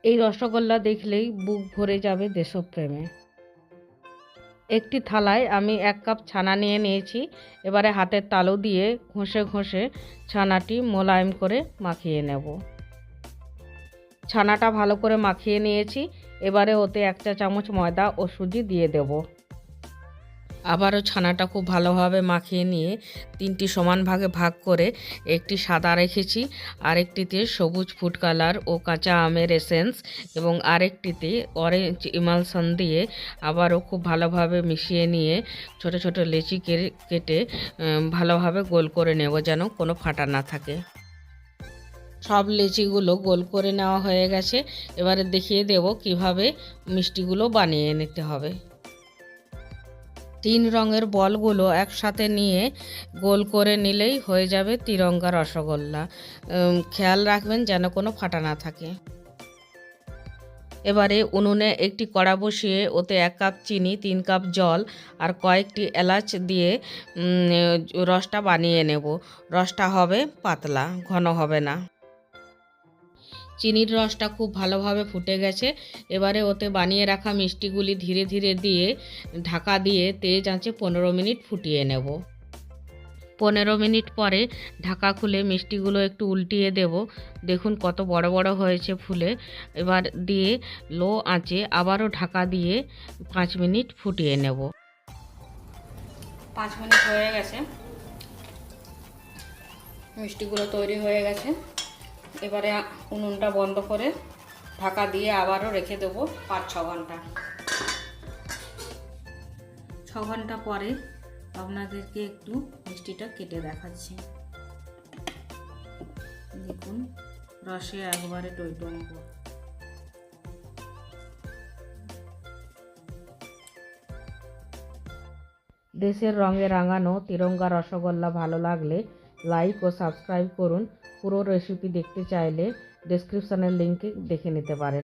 এই রসগোল্লা দেখলেই বুক ভরে যাবে দেশপ্রেমে। একটি থালায় আমি 1 কাপ ছানা নিয়ে নিয়েছি। এবারে হাতের তালু দিয়ে ঘষে ঘষে ছানাটি মোলায়েম করে মাখিয়ে নেব। ছানাটা ভালো করে মাখিয়ে নিয়েছি। এবারে ওতে 1 চা চামচ ময়দা ও সুজি দিয়ে দেব। আবারও ছানাটা খুব ভালোভাবে মাখিয়ে নিয়ে 3টি সমান ভাগে ভাগ করে একটি সাদা রেখেছি, আরেকটিতে সবুজ ফুড কালার ও কাঁচা আমের এসেন্স এবং আরেকটিতে অরেঞ্জ ইমালশন দিয়ে আবারও খুব ভালোভাবে মিশিয়ে নিয়ে ছোট ছোট লেচি কেটে ভালোভাবে গোল করে নেব যেন কোনো ফাটা না থাকে। সব লেচিগুলো গোল করে নেওয়া হয়ে গেছে। এবারে দেখিয়ে দেব কিভাবে মিষ্টিগুলো বানিয়ে নিতে হবে। 3 রঙের বলগুলো একসাথে নিয়ে গোল করে নিলেই হয়ে যাবে তিরঙ্গা রসগোল্লা। খেয়াল রাখবেন যেন কোনো ফাটা না থাকে। এবারে উনুনে একটি কড়া বসিয়ে ওতে 1 কাপ চিনি, 3 কাপ জল আর কয়েকটি এলাচ দিয়ে রসটা বানিয়ে নেব। রসটা হবে পাতলা, ঘন হবে না। চিনির রসটা খুব ভালোভাবে ফুটে গেছে। এবারে ওতে বানিয়ে রাখা মিষ্টিগুলি ধীরে ধীরে দিয়ে ঢাকা দিয়ে তেজ আঁচে 15 মিনিট ফুটিয়ে নেব। 15 মিনিট পরে ঢাকা খুলে মিষ্টিগুলো একটু উল্টিয়ে দেব। দেখুন কত বড় বড় হয়েছে ফুলে। এবার দিয়ে লো আঁচে আবারও ঢাকা দিয়ে 5 মিনিট ফুটিয়ে নেব। 5 মিনিট হয়ে গেছে, মিষ্টিগুলো তৈরি হয়ে গেছে। এবারে উনুনটা বন্ধ করে ঢাকা দিয়ে আবারও রেখে দেবো 5-6 ঘন্টা। 6 ঘন্টা পরে আপনাদেরকে একটু মিষ্টিটা কেটে দেখাচ্ছি। দেখুন রসে একবারে টইটম্ব। দেশের রঙে রাঙানো তিরঙ্গা রসগোল্লা ভালো লাগলে লাইক ও সাবস্ক্রাইব করুন। পুরো রেসিপি দেখতে চাইলে ডেসক্রিপশনের লিঙ্কে দেখে নিতে পারেন।